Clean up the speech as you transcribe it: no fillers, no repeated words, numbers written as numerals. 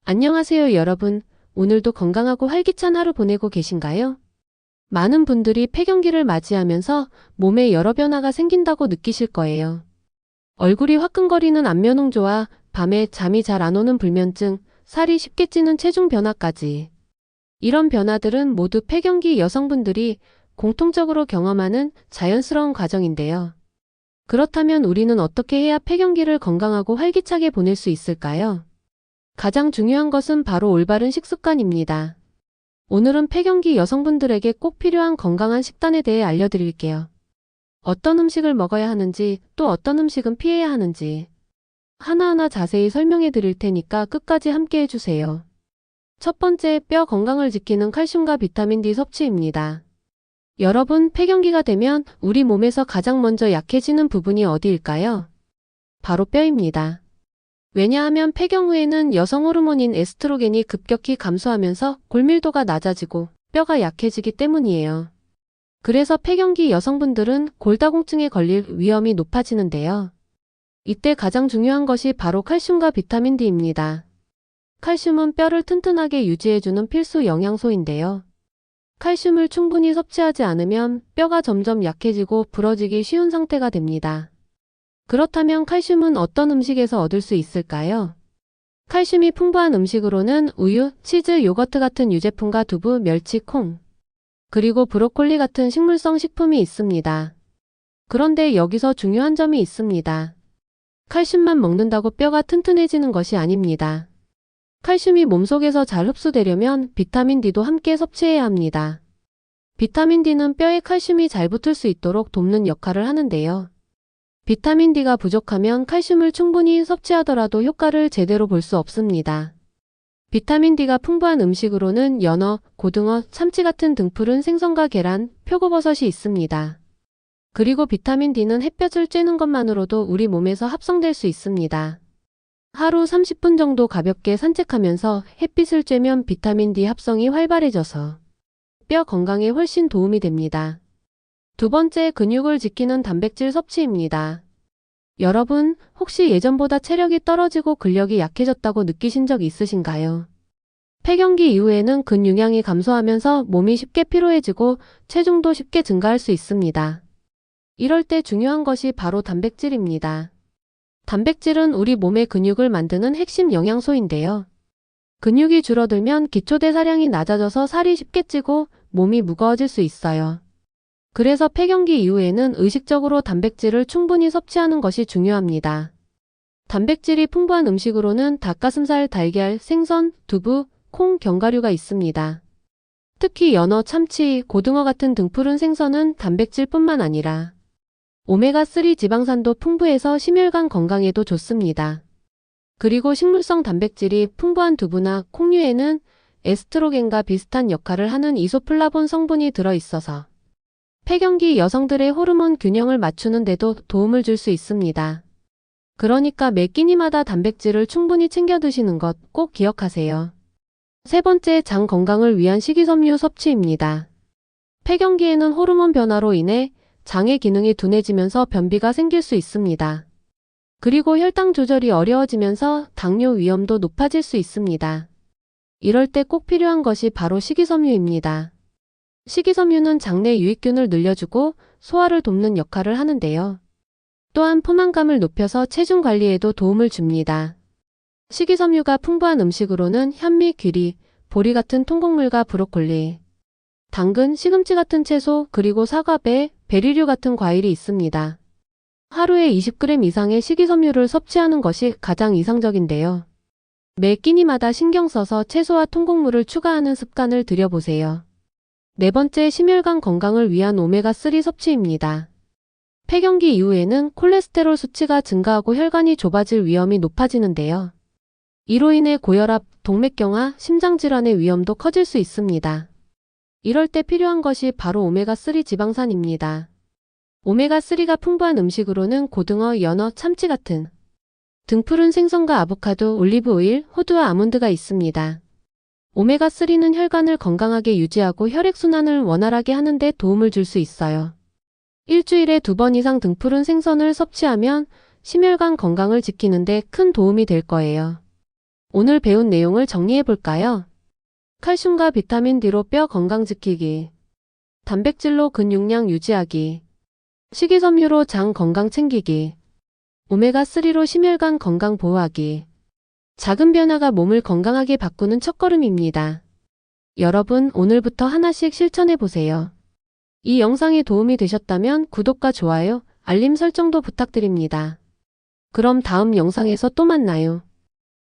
안녕하세요, 여러분. 오늘도 건강하고 활기찬 하루 보내고 계신가요? 많은 분들이 폐경기를 맞이하면서 몸에 여러 변화가 생긴다고 느끼실 거예요. 얼굴이 화끈거리는 안면홍조와 밤에 잠이 잘 안 오는 불면증, 살이 쉽게 찌는 체중 변화까지. 이런 변화들은 모두 폐경기 여성분들이 공통적으로 경험하는 자연스러운 과정인데요. 그렇다면 우리는 어떻게 해야 폐경기를 건강하고 활기차게 보낼 수 있을까요? 가장 중요한 것은 바로 올바른 식습관입니다. 오늘은 폐경기 여성분들에게 꼭 필요한 건강한 식단에 대해 알려드릴게요. 어떤 음식을 먹어야 하는지, 또 어떤 음식은 피해야 하는지 하나하나 자세히 설명해 드릴 테니까 끝까지 함께 해주세요. 첫 번째, 뼈 건강을 지키는 칼슘과 비타민 D 섭취입니다. 여러분, 폐경기가 되면 우리 몸에서 가장 먼저 약해지는 부분이 어디일까요? 바로 뼈입니다. 왜냐하면 폐경 후에는 여성 호르몬인 에스트로겐이 급격히 감소하면서 골밀도가 낮아지고 뼈가 약해지기 때문이에요. 그래서 폐경기 여성분들은 골다공증에 걸릴 위험이 높아지는데요. 이때 가장 중요한 것이 바로 칼슘과 비타민 D입니다. 칼슘은 뼈를 튼튼하게 유지해주는 필수 영양소인데요. 칼슘을 충분히 섭취하지 않으면 뼈가 점점 약해지고 부러지기 쉬운 상태가 됩니다. 그렇다면 칼슘은 어떤 음식에서 얻을 수 있을까요? 칼슘이 풍부한 음식으로는 우유, 치즈, 요거트 같은 유제품과 두부, 멸치, 콩, 그리고 브로콜리 같은 식물성 식품이 있습니다. 그런데 여기서 중요한 점이 있습니다. 칼슘만 먹는다고 뼈가 튼튼해지는 것이 아닙니다. 칼슘이 몸속에서 잘 흡수되려면 비타민 D도 함께 섭취해야 합니다. 비타민 D는 뼈에 칼슘이 잘 붙을 수 있도록 돕는 역할을 하는데요. 비타민 D가 부족하면 칼슘을 충분히 섭취하더라도 효과를 제대로 볼 수 없습니다. 비타민 D가 풍부한 음식으로는 연어, 고등어, 참치 같은 등푸른 생선과 계란, 표고버섯이 있습니다. 그리고 비타민 D는 햇볕을 쬐는 것만으로도 우리 몸에서 합성될 수 있습니다. 하루 30분 정도 가볍게 산책하면서 햇빛을 쬐면 비타민 D 합성이 활발해져서 뼈 건강에 훨씬 도움이 됩니다. 두 번째, 근육을 지키는 단백질 섭취입니다. 여러분, 혹시 예전보다 체력이 떨어지고 근력이 약해졌다고 느끼신 적 있으신가요? 폐경기 이후에는 근육량이 감소하면서 몸이 쉽게 피로해지고 체중도 쉽게 증가할 수 있습니다. 이럴 때 중요한 것이 바로 단백질입니다. 단백질은 우리 몸의 근육을 만드는 핵심 영양소인데요. 근육이 줄어들면 기초대사량이 낮아져서 살이 쉽게 찌고 몸이 무거워질 수 있어요. 그래서 폐경기 이후에는 의식적으로 단백질을 충분히 섭취하는 것이 중요합니다. 단백질이 풍부한 음식으로는 닭가슴살, 달걀, 생선, 두부, 콩, 견과류가 있습니다. 특히 연어, 참치, 고등어 같은 등푸른 생선은 단백질뿐만 아니라 오메가3 지방산도 풍부해서 심혈관 건강에도 좋습니다. 그리고 식물성 단백질이 풍부한 두부나 콩류에는 에스트로겐과 비슷한 역할을 하는 이소플라본 성분이 들어있어서 폐경기 여성들의 호르몬 균형을 맞추는 데도 도움을 줄 수 있습니다. 그러니까 매 끼니마다 단백질을 충분히 챙겨 드시는 것 꼭 기억하세요. 세 번째, 장 건강을 위한 식이섬유 섭취입니다. 폐경기에는 호르몬 변화로 인해 장의 기능이 둔해지면서 변비가 생길 수 있습니다. 그리고 혈당 조절이 어려워지면서 당뇨 위험도 높아질 수 있습니다. 이럴 때 꼭 필요한 것이 바로 식이섬유입니다. 식이섬유는 장내 유익균을 늘려주고 소화를 돕는 역할을 하는데요. 또한 포만감을 높여서 체중 관리에도 도움을 줍니다. 식이섬유가 풍부한 음식으로는 현미, 귀리, 보리 같은 통곡물과 브로콜리, 당근, 시금치 같은 채소, 그리고 사과, 배, 베리류 같은 과일이 있습니다. 하루에 20g 이상의 식이섬유를 섭취하는 것이 가장 이상적인데요. 매 끼니마다 신경 써서 채소와 통곡물을 추가하는 습관을 들여보세요. 네 번째, 심혈관 건강을 위한 오메가3 섭취입니다. 폐경기 이후에는 콜레스테롤 수치가 증가하고 혈관이 좁아질 위험이 높아지는데요. 이로 인해 고혈압, 동맥경화, 심장질환의 위험도 커질 수 있습니다. 이럴 때 필요한 것이 바로 오메가3 지방산입니다. 오메가3가 풍부한 음식으로는 고등어, 연어, 참치 같은 등푸른 생선과 아보카도, 올리브 오일, 호두와 아몬드가 있습니다. 오메가3는 혈관을 건강하게 유지하고 혈액순환을 원활하게 하는 데 도움을 줄 수 있어요. 일주일에 2번 이상 등푸른 생선을 섭취하면 심혈관 건강을 지키는 데 큰 도움이 될 거예요. 오늘 배운 내용을 정리해 볼까요? 칼슘과 비타민 D로 뼈 건강 지키기, 단백질로 근육량 유지하기, 식이섬유로 장 건강 챙기기, 오메가3로 심혈관 건강 보호하기. 작은 변화가 몸을 건강하게 바꾸는 첫걸음입니다. 여러분, 오늘부터 하나씩 실천해 보세요. 이 영상이 도움이 되셨다면 구독과 좋아요, 알림 설정도 부탁드립니다. 그럼 다음 영상에서 또 만나요.